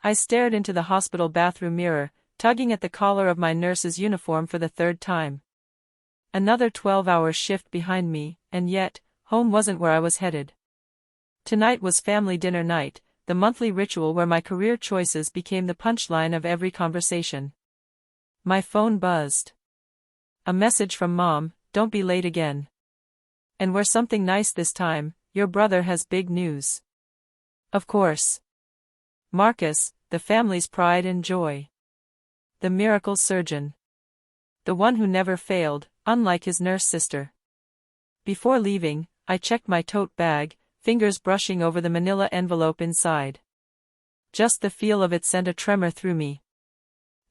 I stared into the hospital bathroom mirror, tugging at the collar of my nurse's uniform for the third time. Another 12-hour shift behind me, and yet, home wasn't where I was headed. Tonight was family dinner night, the monthly ritual where my career choices became the punchline of every conversation. My phone buzzed. A message from Mom, "Don't be late again. And we're something nice this time, your brother has big news." Of course. Marcus, the family's pride and joy. The miracle surgeon. The one who never failed, unlike his nurse sister. Before leaving, I checked my tote bag, fingers brushing over the manila envelope inside. Just the feel of it sent a tremor through me.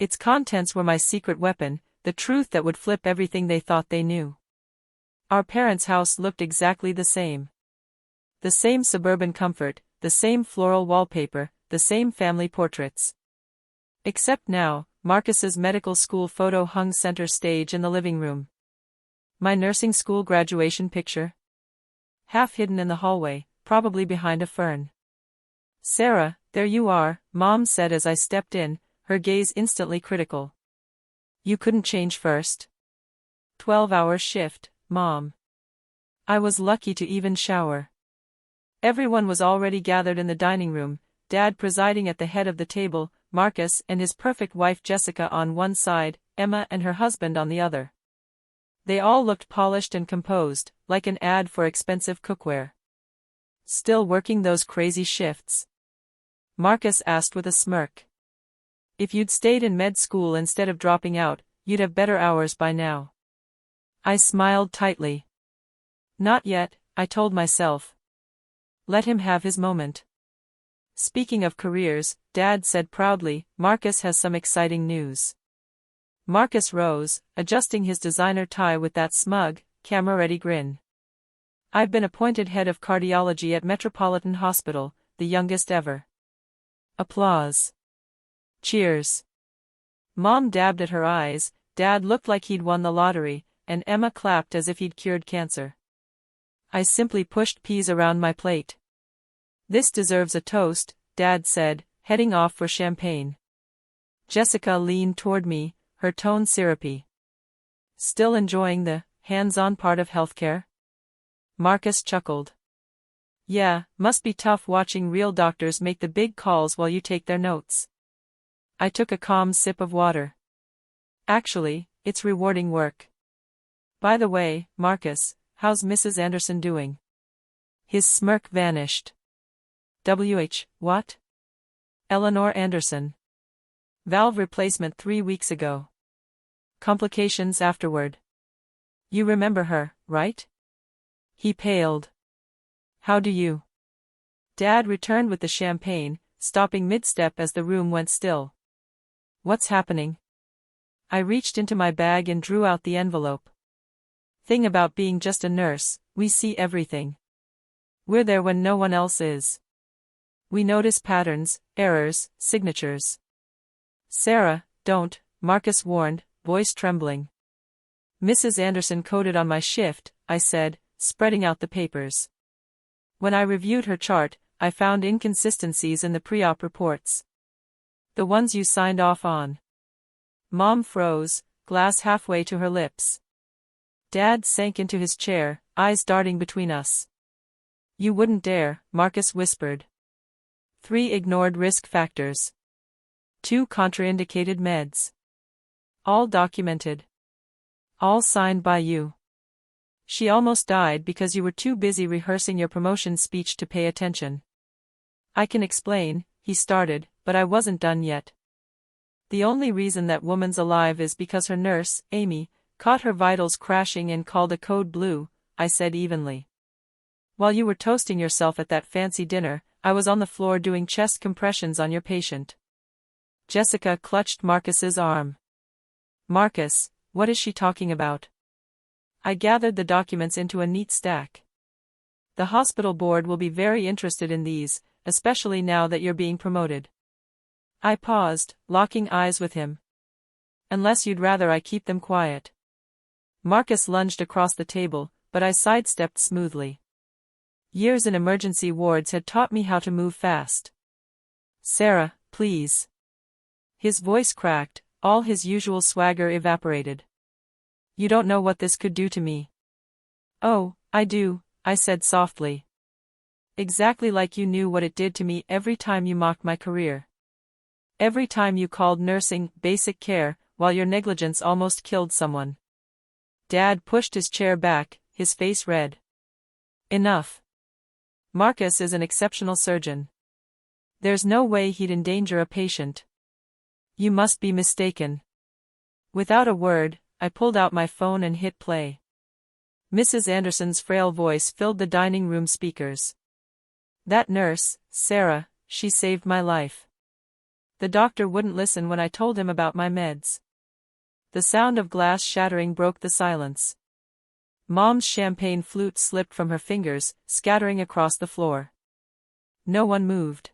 Its contents were my secret weapon, the truth that would flip everything they thought they knew. Our parents' house looked exactly the same. The same suburban comfort, the same floral wallpaper, the same family portraits. Except now, Marcus's medical school photo hung center stage in the living room. My nursing school graduation picture? Half hidden in the hallway, probably behind a fern. "Sarah, there you are," Mom said as I stepped in, her gaze instantly critical. "You couldn't change first?" 12-hour shift, Mom. I was lucky to even shower. Everyone was already gathered in the dining room, Dad presiding at the head of the table, Marcus and his perfect wife Jessica on one side, Emma and her husband on the other. They all looked polished and composed, like an ad for expensive cookware. "Still working those crazy shifts?" Marcus asked with a smirk. "If you'd stayed in med school instead of dropping out, you'd have better hours by now." I smiled tightly. "Not yet," I told myself. Let him have his moment. "Speaking of careers," Dad said proudly, "Marcus has some exciting news." Marcus rose, adjusting his designer tie with that smug, camera-ready grin. "I've been appointed head of cardiology at Metropolitan Hospital, the youngest ever." Applause. Cheers. Mom dabbed at her eyes, Dad looked like he'd won the lottery, and Emma clapped as if he'd cured cancer. I simply pushed peas around my plate. "This deserves a toast," Dad said, heading off for champagne. Jessica leaned toward me, her tone syrupy. "Still enjoying the hands-on part of healthcare?" Marcus chuckled. "Yeah, must be tough watching real doctors make the big calls while you take their notes." I took a calm sip of water. "Actually, it's rewarding work. By the way, Marcus, how's Mrs. Anderson doing?" His smirk vanished. What? "Eleanor Anderson. Valve replacement 3 weeks ago. Complications afterward. You remember her, right?" He paled. "How do you?" Dad returned with the champagne, stopping mid-step as the room went still. "What's happening?" I reached into my bag and drew out the envelope. "Thing about being just a nurse, we see everything. We're there when no one else is. We notice patterns, errors, signatures." "Sarah, don't," Marcus warned, voice trembling. "Mrs. Anderson coded on my shift," I said, spreading out the papers. When I reviewed her chart, I found inconsistencies in the pre-op reports. "The ones you signed off on." Mom froze, glass halfway to her lips. Dad sank into his chair, eyes darting between us. "You wouldn't dare," Marcus whispered. 3 ignored risk factors. 2 contraindicated meds. All documented. All signed by you. She almost died because you were too busy rehearsing your promotion speech to pay attention. "I can explain," he started, but I wasn't done yet. "The only reason that woman's alive is because her nurse, Amy, caught her vitals crashing and called a code blue," I said evenly. "While you were toasting yourself at that fancy dinner, I was on the floor doing chest compressions on your patient." Jessica clutched Marcus's arm. "Marcus, what is she talking about?" I gathered the documents into a neat stack. "The hospital board will be very interested in these, especially now that you're being promoted." I paused, locking eyes with him. "Unless you'd rather I keep them quiet." Marcus lunged across the table, but I sidestepped smoothly. Years in emergency wards had taught me how to move fast. "Sarah, please. His voice cracked, all his usual swagger evaporated. You don't know what this could do to me. Oh, I do, I said softly. Exactly like you knew what it did to me every time you mocked my career. Every time you called nursing basic care, while your negligence almost killed someone. Dad pushed his chair back, his face red. Enough. Marcus is an exceptional surgeon. There's no way he'd endanger a patient. You must be mistaken. Without a word, I pulled out my phone and hit play. Mrs. Anderson's frail voice filled the dining room speakers. That nurse, Sarah, she saved my life. The doctor wouldn't listen when I told him about my meds. The sound of glass shattering broke the silence. Mom's champagne flute slipped from her fingers, scattering across the floor. No one moved.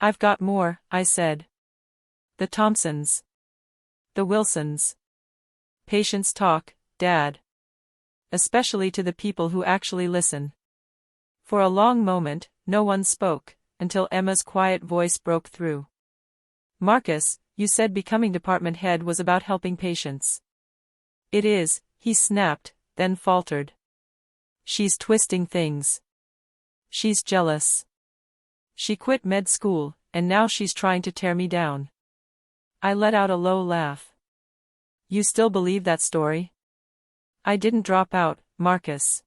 I've got more, I said. The Thompsons. The Wilsons. Patients talk, Dad. Especially to the people who actually listen. For a long moment, no one spoke, until Emma's quiet voice broke through. Marcus, you said becoming department head was about helping patients. It is, he snapped, then faltered. She's twisting things. She's jealous. She quit med school, and now she's trying to tear me down. I let out a low laugh. You still believe that story? I didn't drop out, Marcus.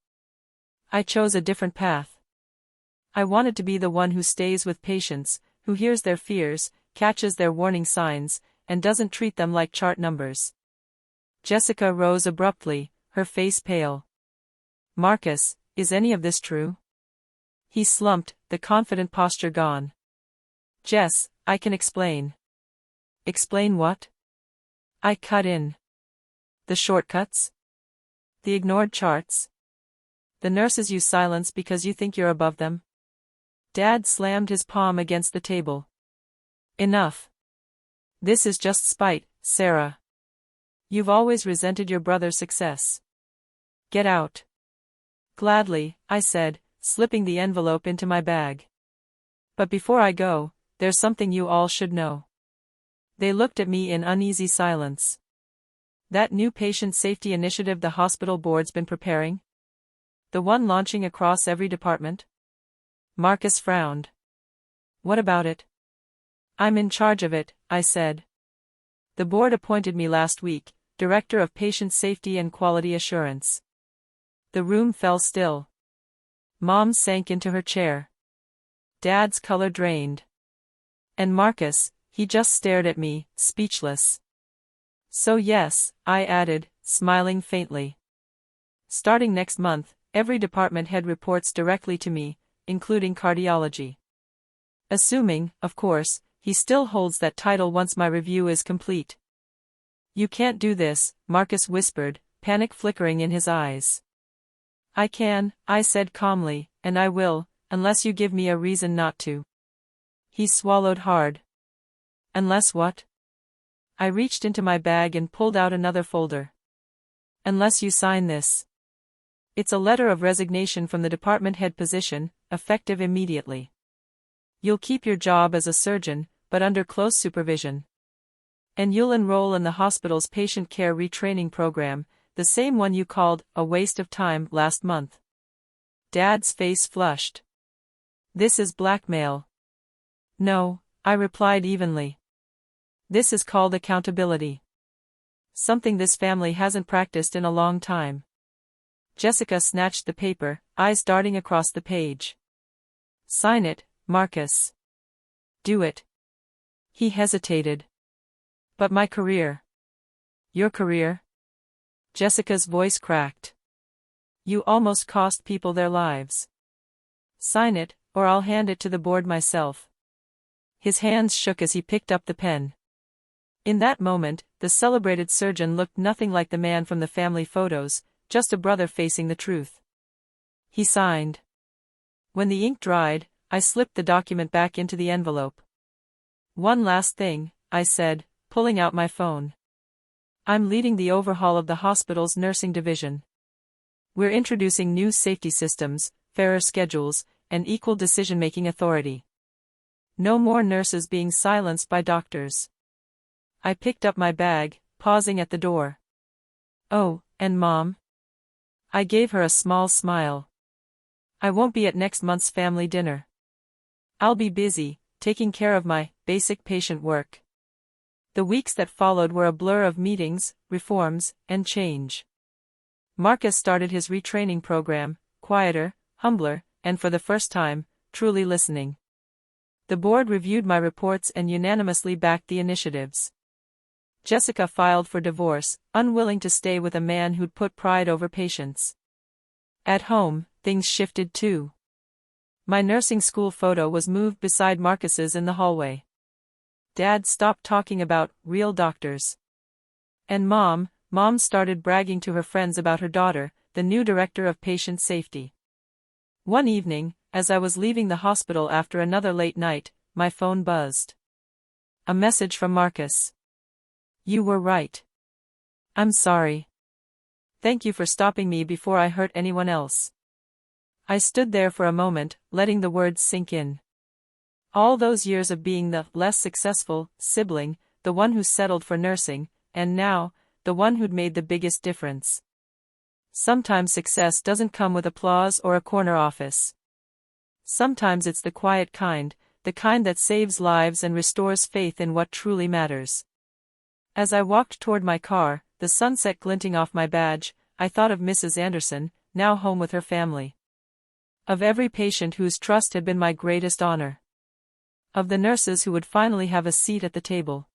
I chose a different path. I wanted to be the one who stays with patients, who hears their fears, catches their warning signs, and doesn't treat them like chart numbers. Jessica rose abruptly, her face pale. Marcus, is any of this true? He slumped, the confident posture gone. Jess, I can explain. Explain what? I cut in. The shortcuts? The ignored charts? The nurses you silence because you think you're above them? Dad slammed his palm against the table. Enough. This is just spite, Sarah. You've always resented your brother's success. Get out. Gladly, I said, slipping the envelope into my bag. But before I go, there's something you all should know. They looked at me in uneasy silence. That new patient safety initiative the hospital board's been preparing? The one launching across every department? Marcus frowned. What about it? I'm in charge of it, I said. The board appointed me last week, Director of Patient Safety and Quality Assurance. The room fell still. Mom sank into her chair. Dad's color drained. And Marcus, he just stared at me, speechless. So yes, I added, smiling faintly. Starting next month, every department head reports directly to me, including cardiology. Assuming, of course, he still holds that title once my review is complete. You can't do this, Marcus whispered, panic flickering in his eyes. I can, I said calmly, and I will, unless you give me a reason not to. He swallowed hard. Unless what? I reached into my bag and pulled out another folder. Unless you sign this. It's a letter of resignation from the department head position, effective immediately. You'll keep your job as a surgeon, but under close supervision. And you'll enroll in the hospital's patient care retraining program, the same one you called a waste of time last month. Dad's face flushed. This is blackmail. No, I replied evenly. This is called accountability. Something this family hasn't practiced in a long time. Jessica snatched the paper, eyes darting across the page. Sign it, Marcus. Do it. He hesitated. But my career. Your career? Jessica's voice cracked. You almost cost people their lives. Sign it, or I'll hand it to the board myself. His hands shook as he picked up the pen. In that moment, the celebrated surgeon looked nothing like the man from the family photos, just a brother facing the truth. He signed. When the ink dried, I slipped the document back into the envelope. One last thing, I said, pulling out my phone. I'm leading the overhaul of the hospital's nursing division. We're introducing new safety systems, fairer schedules, and equal decision-making authority. No more nurses being silenced by doctors. I picked up my bag, pausing at the door. "Oh, and Mom?" I gave her a small smile. "I won't be at next month's family dinner. I'll be busy, taking care of my basic patient work." The weeks that followed were a blur of meetings, reforms, and change. Marcus started his retraining program, quieter, humbler, and for the first time, truly listening. The board reviewed my reports and unanimously backed the initiatives. Jessica filed for divorce, unwilling to stay with a man who'd put pride over patience. At home, things shifted too. My nursing school photo was moved beside Marcus's in the hallway. Dad stopped talking about real doctors. And Mom started bragging to her friends about her daughter, the new director of patient safety. One evening, as I was leaving the hospital after another late night, my phone buzzed. A message from Marcus. "You were right. I'm sorry. Thank you for stopping me before I hurt anyone else." I stood there for a moment, letting the words sink in. All those years of being the less successful sibling, the one who settled for nursing, and now, the one who'd made the biggest difference. Sometimes success doesn't come with applause or a corner office. Sometimes it's the quiet kind, the kind that saves lives and restores faith in what truly matters. As I walked toward my car, the sunset glinting off my badge, I thought of Mrs. Anderson, now home with her family. Of every patient whose trust had been my greatest honor. Of the nurses who would finally have a seat at the table.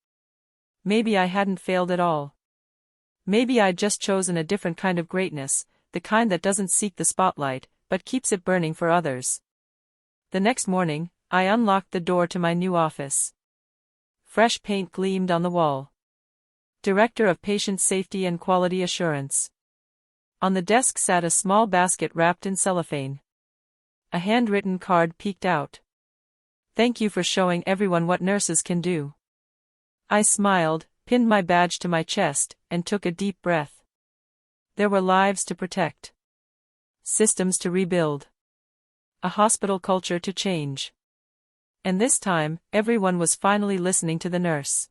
Maybe I hadn't failed at all. Maybe I'd just chosen a different kind of greatness, the kind that doesn't seek the spotlight, but keeps it burning for others. The next morning, I unlocked the door to my new office. Fresh paint gleamed on the wall. Director of Patient Safety and Quality Assurance. On the desk sat a small basket wrapped in cellophane. A handwritten card peeked out. "Thank you for showing everyone what nurses can do." I smiled, pinned my badge to my chest, and took a deep breath. There were lives to protect. Systems to rebuild. A hospital culture to change. And this time, everyone was finally listening to the nurse.